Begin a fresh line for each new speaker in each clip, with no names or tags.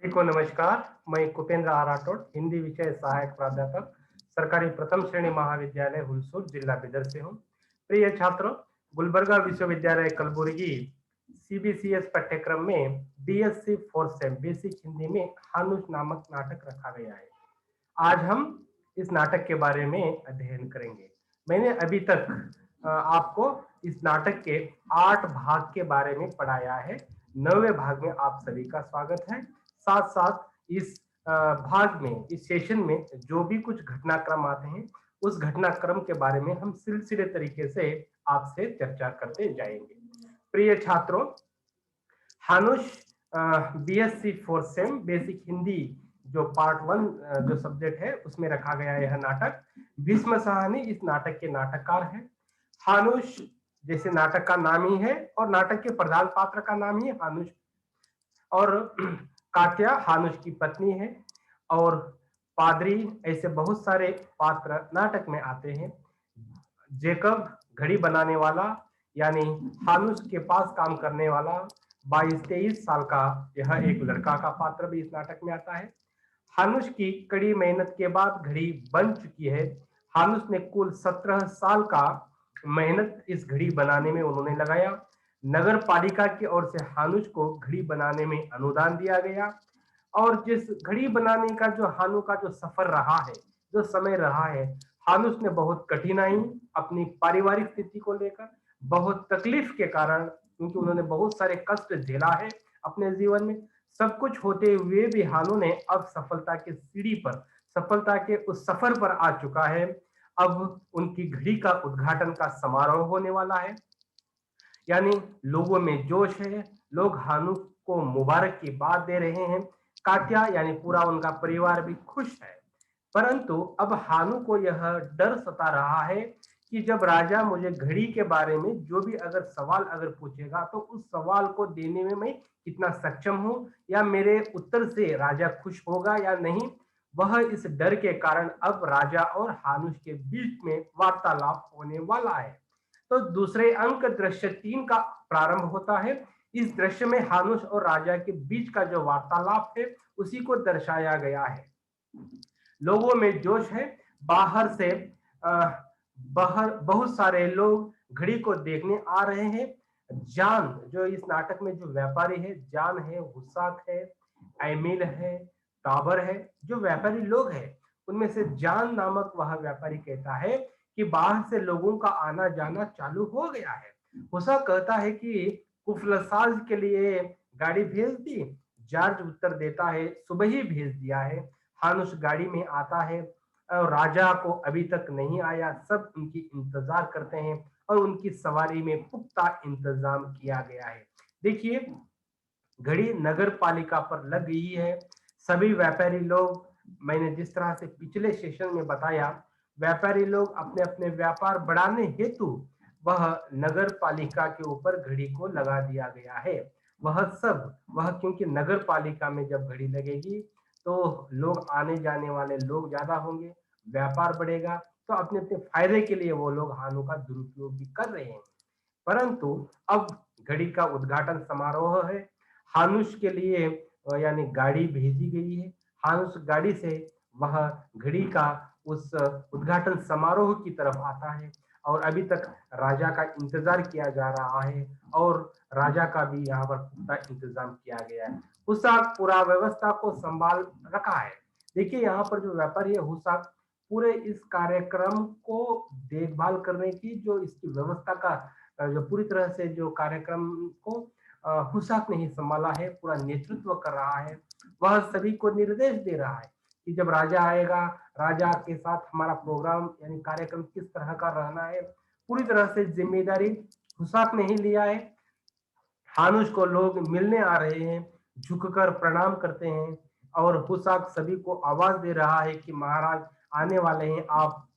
सभी को नमस्कार। मैं कुपेंद्र आर राठौड़, हिंदी विषय सहायक प्राध्यापक, सरकारी प्रथम श्रेणी महाविद्यालय हुलसूर, जिला बिदर से हूँ। प्रिय छात्रों, गुलबर्गा विश्वविद्यालय कलबुर्गी सीबीसीएस पाठ्यक्रम में BSc fourth sem basic Hindi में हानुष नामक नाटक रखा गया है। आज हम इस नाटक के बारे में अध्ययन करेंगे। मैंने अभी तक आपको इस नाटक के 8 भाग के बारे में पढ़ाया है। 9वें भाग में आप सभी का स्वागत है। साथ साथ इस भाग में, इस सेशन में जो भी कुछ घटनाक्रम आते हैं, उस घटनाक्रम के बारे में हम सिलसिले तरीके से आपसे चर्चा करते जाएंगे। प्रिय छात्रों, हानुष BSc fourth sem basic Hindi जो पार्ट 1 जो सब्जेक्ट है उसमें रखा गया यह नाटक। भीष्म साहनी इस नाटक के नाटककार हैं। हानुष जैसे नाटक का नाम ही है और नाटक के प्रधान पात्र का नाम ही हानुष, और कात्या हानुष की पत्नी है, और पादरी, ऐसे बहुत सारे पात्र नाटक में आते हैं। जेकब घड़ी बनाने वाला, यानी हानुष के पास काम करने वाला 22-23 साल का यह एक लड़का का पात्र भी इस नाटक में आता है। हानुष की कड़ी मेहनत के बाद घड़ी बन चुकी है। हानुष ने कुल 17 साल का मेहनत इस घड़ी बनाने में उन्होंने लगाया। नगर पालिका की ओर से हानुष को घड़ी बनाने में अनुदान दिया गया, और जिस घड़ी बनाने का जो हानु का जो सफर रहा है, जो समय रहा है, हानुष ने बहुत कठिनाई, अपनी पारिवारिक स्थिति को लेकर बहुत तकलीफ के कारण, क्योंकि उन्होंने बहुत सारे कष्ट झेला है अपने जीवन में, सब कुछ होते हुए भी हानु ने अब सफलता के सीढ़ी पर, सफलता के उस सफर पर आ चुका है। अब उनकी घड़ी का उद्घाटन का समारोह होने वाला है, यानी लोगों में जोश है। लोग हानु को मुबारक की बात दे रहे हैं। कात्या यानी पूरा उनका परिवार भी खुश है। परंतु अब हानु को यह डर सता रहा है कि जब राजा मुझे घड़ी के बारे में जो भी अगर सवाल अगर पूछेगा तो उस सवाल को देने में मैं कितना सक्षम हूं, या मेरे उत्तर से राजा खुश होगा या नहीं। वह इस डर के कारण अब राजा और हानुष के बीच में वार्तालाप होने वाला है। तो दूसरे अंक दृश्य 3 का प्रारंभ होता है। इस दृश्य में हानुष और राजा के बीच का जो वार्तालाप है उसी को दर्शाया गया है। लोगों में जोश है। बाहर से बाहर बहुत सारे लोग घड़ी को देखने आ रहे हैं। जान जो इस नाटक में जो व्यापारी है, जान है, हुसाक है, एमिल है, टाबर है, जो व्यापारी लोग हैं उनमें से जान नामक वह व्यापारी कहता है कि बाहर से लोगों का आना जाना चालू हो गया है। हुसा कहता है कि कुफलसाज के लिए गाड़ी भेज दी। जॉर्ज उत्तर देता है सुबह ही भेज दिया है। हानुस गाड़ी में आता है और राजा को अभी तक नहीं आया। सब उनकी इंतजार करते हैं और उनकी सवारी में पुख्ता इंतजाम किया गया है। देखिए, घड़ी नगर पालिका पर लग गई है। सभी व्यापारी लोग, मैंने जिस तरह से पिछले सेशन में बताया, व्यापारी लोग अपने अपने व्यापार बढ़ाने हेतु वह नगर पालिका के ऊपर घड़ी को लगा दिया गया है। वह क्योंकि नगर पालिका में जब घड़ी लगेगी तो लोग, आने जाने वाले लोग ज्यादा होंगे, व्यापार बढ़ेगा, तो अपने अपने फायदे के लिए वो लोग हानों का दुरुपयोग भी कर रहे हैं। परंतु अब घड़ी का उद्घाटन समारोह है। हानुष के लिए यानी गाड़ी भेजी गई है। हानुष गाड़ी से वह घड़ी का उस उद्घाटन समारोह की तरफ आता है, और अभी तक राजा का इंतजार किया जा रहा है, और राजा का भी यहाँ पर पूरा इंतजाम किया गया है। हुसाक पूरा व्यवस्था को संभाल रखा है। देखिए, यहाँ पर जो व्यापारी है हुसाक, पूरे इस कार्यक्रम को देखभाल करने की, जो इसकी व्यवस्था का जो पूरी तरह से जो कार्यक्रम को हुसाक ने ही संभाला है, पूरा नेतृत्व कर रहा है। वह सभी को निर्देश दे रहा है कि जब राजा आएगा, राजा के साथ हमारा प्रोग्राम यानी कार्यक्रम किस तरह का रहना है, पूरी तरह से जिम्मेदारी हुसाक ने ही लिया है। हानुष को लोग मिलने आ रहे हैं, झुककर प्रणाम करते हैं, और हुसाक सभी को आवाज दे रहा है कि महाराज आने वाले हैं, आप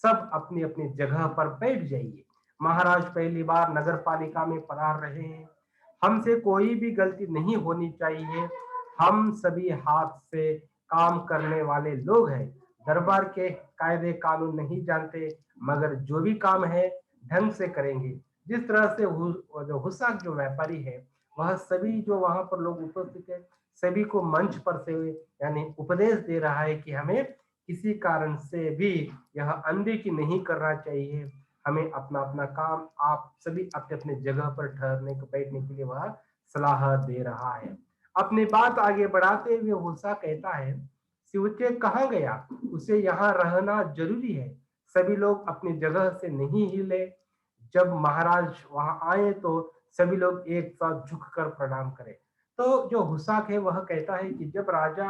सब अपनी अपनी जगह पर बैठ जाइए। महाराज पहली बार नगर पालिका में पधार रहे हैं। हमसे कोई भी गलती नहीं होनी चाहिए। हम सभी हाथ से काम करने वाले लोग हैं। दरबार के कायदे कानून नहीं जानते, मगर जो भी काम है ढंग से करेंगे। जिस तरह से जो हुसाक जो व्यापारी है, वह सभी जो वहां पर लोग उपस्थित है, सभी को मंच पर से यानी उपदेश दे रहा है कि हमें किसी कारण से भी यह अनदेखी नहीं करना चाहिए। हमें अपना अपना काम आप सभी अपने अपने जगह पर ठहरने को बैठने के लिए वह सलाह दे रहा है। अपनी बात आगे बढ़ाते हुए हुसा कहता है, शिवचे कहाँ गया, उसे यहाँ रहना जरूरी है। सभी लोग अपनी जगह से नहीं हिले। जब महाराज वहां आए तो सभी लोग एक साथ झुककर प्रणाम करें। तो जो हुसाक है वह कहता है कि जब राजा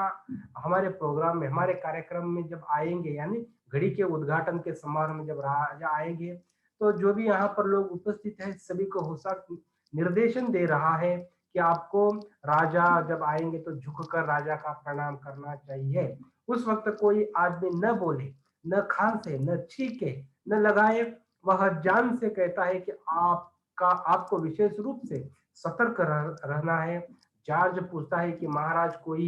हमारे प्रोग्राम में, हमारे कार्यक्रम में जब आएंगे, यानी घड़ी के उद्घाटन के समारोह में जब राजा आएंगे, तो जो भी यहाँ पर लोग उपस्थित हैं सभी को हुसाक निर्देशन दे रहा है कि आपको राजा जब आएंगे तो झुककर राजा का प्रणाम करना चाहिए। उस वक्त कोई आदमी न बोले, न खांसे, न छींके, न लगाए। वह जान से कहता है कि आपको विशेष रूप से सतर्क रहना है। जॉर्ज पूछता है कि महाराज कोई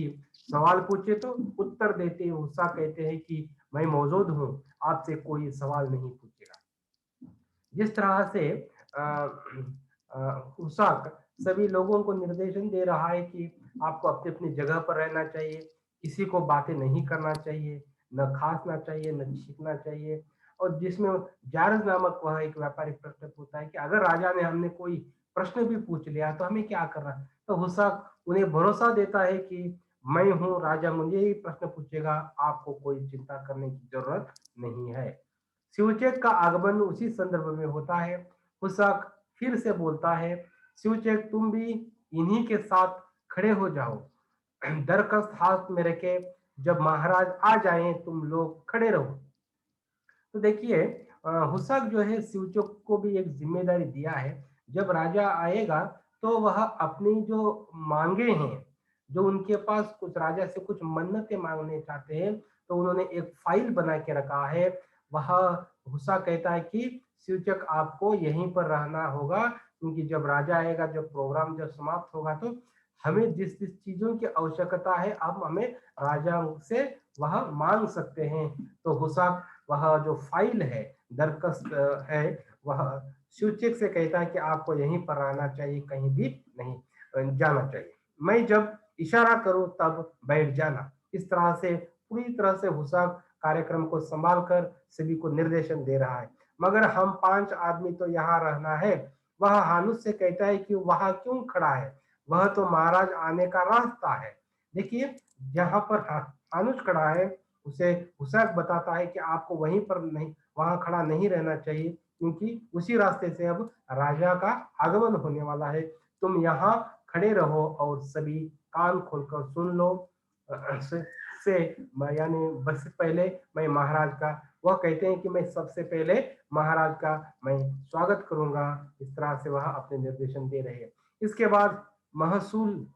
सवाल पूछे तो उत्तर देते हुसा कहते हैं कि मैं मौजूद हूँ, आपसे कोई सवाल नहीं पूछेगा। जिस तरह से हुसाक सभी लोगों को निर्देशन दे रहा है कि आपको अपनी अपनी जगह पर रहना चाहिए, किसी को बातें नहीं करना चाहिए, न खांसना चाहिए, न छींकना चाहिए। और जिसमें जारज नामक वह एक व्यापारिक प्रश्न पूछता है कि अगर राजा ने हमने कोई प्रश्न भी पूछ लिया तो हमें क्या करना। तो हुसाक उन्हें भरोसा देता है कि मैं हूँ राजा, मुझे ही प्रश्न पूछेगा, आपको कोई चिंता करने की जरूरत नहीं है। शिवचेक का आगमन उसी संदर्भ में होता है। हुसाक फिर से बोलता है, शिवचेक तुम भी इन्हीं के साथ खड़े हो जाओ, दरखास्त हाथ में रखे, जब महाराज आ जाएं तुम लोग खड़े रहो। तो देखिए हुसाक जो है शिवचोक को भी एक जिम्मेदारी दिया है। जब राजा आएगा तो वह अपनी जो मांगे हैं, जो उनके पास कुछ राजा से कुछ मन्नतें मांगने चाहते हैं, तो उन्होंने एक फाइल बना के रखा है। वह हुसा कहता है कि शिवचक आपको यहीं पर रहना होगा, क्योंकि जब राजा आएगा, जब प्रोग्राम जब समाप्त होगा तो हमें जिस जिस चीजों की आवश्यकता है अब हमें राजा से वह मांग सकते हैं। तो हुसा वह जो फाइल है, दरखास्त है, वह शिवचेक से कहता है कि आपको यहीं पर रहना चाहिए, कहीं भी नहीं जाना चाहिए। मैं जब इशारा करूं तब बैठ जाना। इस तरह से पूरी तरह से हुसाक कार्यक्रम को संभाल कर सभी को निर्देशन दे रहा है। मगर हम 5 आदमी तो यहाँ रहना है। वह हानुस से कहता है कि वहां क्यों खड़ा है, वह तो महाराज आने का रास्ता है। देखिए जहां पर हानुस खड़ा है उसे हुसैक बताता है कि आपको वहीं पर नहीं, वहां खड़ा नहीं रहना चाहिए, क्योंकि उसी रास्ते से अब राजा का आगमन होने वाला है। तुम यहाँ खड़े रहो और सभी कान खोलकर सुन लो। से यानी बस पहले मैं महाराज का, वह कहते हैं कि मैं सबसे पहले महाराज का मैं स्वागत करूंगा। इस तरह से वह अपने निर्देशन दे रहे हैं। इसके बाद महसूल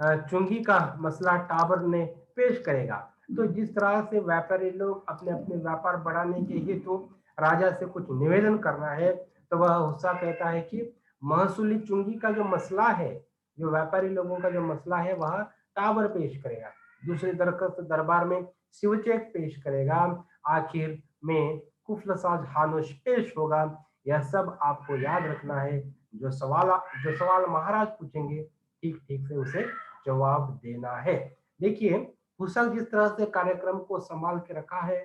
चुंगी का मसला टाबर ने पेश करेगा। तो जिस तरह से व्यापारी लोग अपने अपने व्यापार बढ़ाने के हेतु राजा से कुछ निवेदन करना है, तो वह हुस्सा कहता है कि महसूली चुंगी का जो मसला है, जो व्यापारी लोगों का जो मसला है, वह टाबर पेश करेगा। दूसरी दरखास्त दरबार में शिवचेक पेश करेगा। आखिर में कुफलसाज हानुश पेश होगा। यह सब आपको याद रखना है। जो सवाल महाराज पूछेंगे ठीक ठीक से उसे जवाब देना है। देखिए हुसैन जिस तरह से कार्यक्रम को संभाल के रखा है,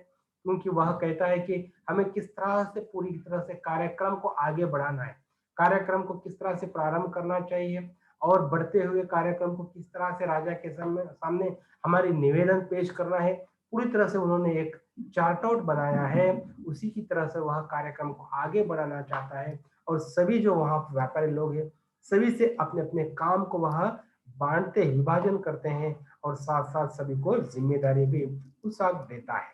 क्योंकि वह कहता है कि हमें किस तरह से पूरी तरह से कार्यक्रम को आगे बढ़ाना है, कार्यक्रम को किस तरह से प्रारंभ करना चाहिए और बढ़ते हुए कार्यक्रम को किस तरह से राजा के सामने हमारी निवेदन पेश करना है। पूरी तरह से उन्होंने एक चार्ट आउट बनाया है। उसी की तरह से वह कार्यक्रम को आगे बढ़ाना चाहता है और सभी जो वहां व्यापारी लोग हैं सभी से अपने अपने काम को वह बांटते, विभाजन करते हैं और साथ साथ सभी को जिम्मेदारी भी उत्साह देता है।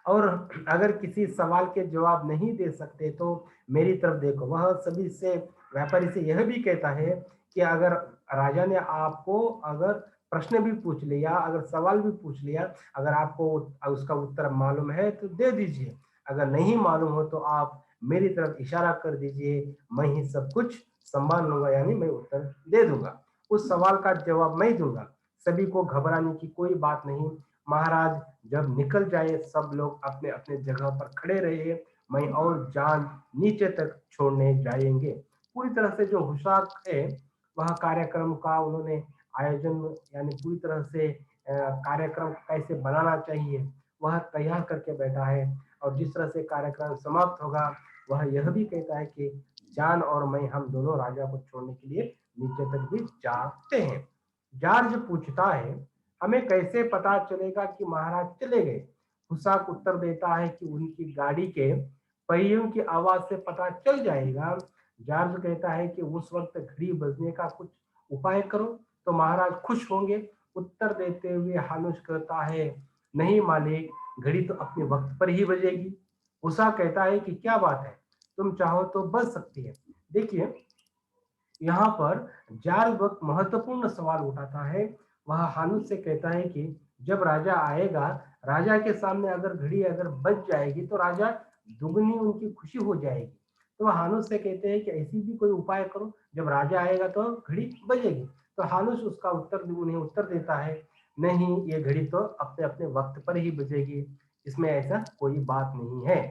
और अगर किसी सवाल के जवाब नहीं दे सकते तो मेरी तरफ देखो। वह सभी से, व्यापारी से यह भी कहता है कि अगर राजा ने आपको अगर प्रश्न भी पूछ लिया, अगर सवाल भी पूछ लिया, अगर आपको उसका उत्तर मालूम है तो दे दीजिए, अगर नहीं मालूम हो तो आप मेरी तरफ इशारा कर दीजिए, मैं ही सब कुछ संभाल लूंगा, यानी मैं उत्तर दे दूंगा, उस सवाल का जवाब मैं दूंगा। सभी को घबराने की कोई बात नहीं। महाराज जब निकल जाए सब लोग अपने अपने जगह पर खड़े रहे, मैं और जान नीचे तक छोड़ने जाएंगे। पूरी तरह से जो हुशाक है वह कार्यक्रम का उन्होंने आयोजन यानी पूरी तरह से कार्यक्रम कैसे बनाना चाहिए वह तैयार करके बैठा है। और जिस तरह से कार्यक्रम समाप्त होगा वह यह भी कहता है कि जान और मैं हम दोनों राजा को छोड़ने के लिए नीचे तक भी जाते हैं। जॉर्ज पूछता है हमें कैसे पता चलेगा कि महाराज चले गए। हुसाक उत्तर देता है कि उनकी गाड़ी के पहियों की आवाज से पता चल जाएगा। जॉर्ज कहता है कि उस वक्त घड़ी बजने का कुछ उपाय करो तो महाराज खुश होंगे। उत्तर देते हुए हानुश कहता है नहीं मालिक घड़ी तो अपने वक्त पर ही बजेगी। उषा कहता है कि क्या बात है तुम चाहो तो बज सकती है। देखिए यहाँ पर जॉर्ज बहुत महत्वपूर्ण सवाल उठाता है। वह हानुश से कहता है कि जब राजा आएगा राजा के सामने अगर घड़ी अगर बज जाएगी तो राजा दुगनी उनकी खुशी हो जाएगी। तो वह हानुश से कहते हैं कि ऐसी भी कोई उपाय करो जब राजा आएगा तो घड़ी बजेगी। तो हानुश उसका उन्हें उत्तर देता है नहीं ये घड़ी तो अपने अपने वक्त पर ही बजेगी इसमें ऐसा कोई बात नहीं है।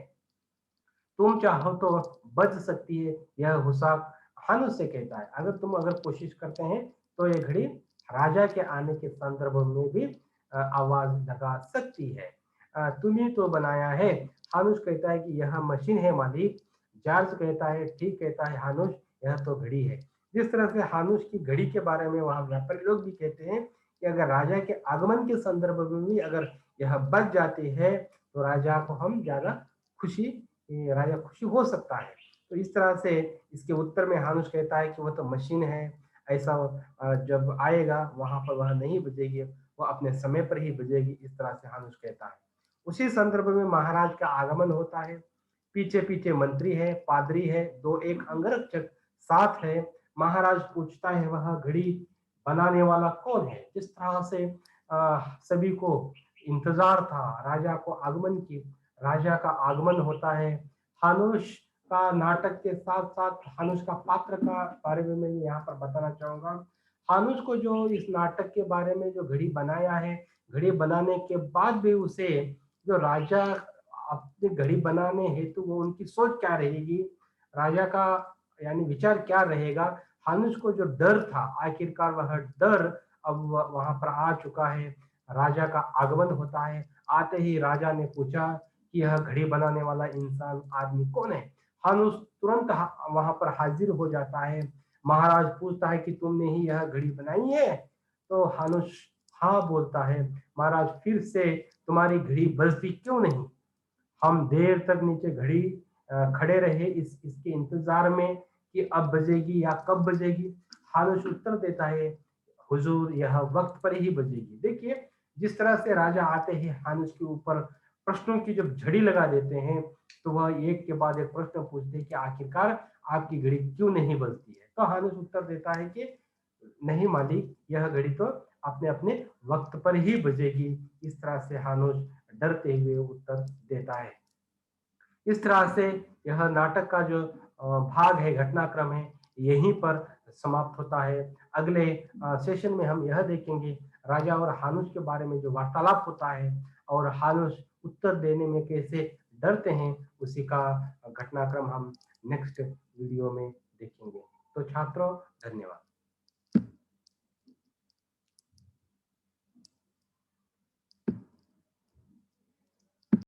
तुम चाहो तो बच सकती है। यह हुसाक हानुस से कहता है अगर तुम अगर कोशिश करते हैं तो ये घड़ी राजा के आने के संदर्भ में भी आवाज लगा सकती है। तुम्ही तो बनाया है। हानुस कहता है कि यह मशीन है मालिक। जॉर्ज कहता है ठीक कहता है हानुस यह तो घड़ी है। जिस तरह से हानुस की घड़ी के बारे में वहां व्यापारी लोग भी कहते हैं कि अगर राजा के आगमन के संदर्भ में भी अगर यह बच जाती है तो राजा को हम ज्यादा खुशी राजा खुशी हो सकता है। तो इस तरह से इसके उत्तर में हानुश कहता है कि वह तो मशीन है ऐसा जब आएगा वहां पर वह नहीं बजेगी वह अपने समय पर ही बजेगी इस तरह से हानुश कहता है। उसी संदर्भ में महाराज का आगमन होता है। पीछे पीछे मंत्री है पादरी है दो एक अंगरक्षक साथ है। महाराज पूछता है वह घड़ी बनाने वाला कौन है। जिस तरह से सभी को इंतजार था राजा को आगमन की राजा का आगमन होता है। हानुश का नाटक के साथ साथ हानुश का पात्र का बारे में मैं यहाँ पर बताना चाहूंगा। हानुश को जो इस नाटक के बारे में जो घड़ी बनाया है घड़ी बनाने के बाद भी उसे जो राजा अपनी घड़ी बनाने हेतु वो उनकी सोच क्या रहेगी राजा का यानी विचार क्या रहेगा। हानुश को जो डर था आखिरकार वह डर अब वहां पर आ चुका है। राजा का आगमन होता है। आते ही राजा ने पूछा कि यह घड़ी बनाने वाला इंसान आदमी कौन है। हानुस तुरंत वहां पर हाजिर हो जाता है। महाराज पूछता है कि तुमने ही यह घड़ी बनाई है। तो हानुस हाँ बोलता है। महाराज फिर से तुम्हारी घड़ी बजती क्यों नहीं। हम देर तक नीचे घड़ी खड़े रहे इसके इंतजार में कि अब बजेगी या कब बजेगी। हानुस उत्तर देता है हुजूर यह वक्त पर ही बजेगी। देखिए जिस तरह से राजा आते ही हानुस के ऊपर प्रश्नों की जब झड़ी लगा देते हैं तो वह एक के बाद एक प्रश्न पूछते हैं कि आखिरकार आपकी घड़ी क्यों नहीं बजती है। तो हानुस उत्तर देता है कि नहीं मालिक यह घड़ी तो अपने अपने वक्त पर ही बजेगी। इस तरह से हानुस डरते हुए उत्तर देता है। इस तरह से यह नाटक का जो भाग है घटनाक्रम है यहीं पर समाप्त होता है। अगले सेशन में हम यह देखेंगे राजा और हानुस के बारे में जो वार्तालाप होता है और हानुस उत्तर देने में कैसे डरते हैं उसी का घटनाक्रम हम नेक्स्ट वीडियो में देखेंगे। तो छात्रों धन्यवाद।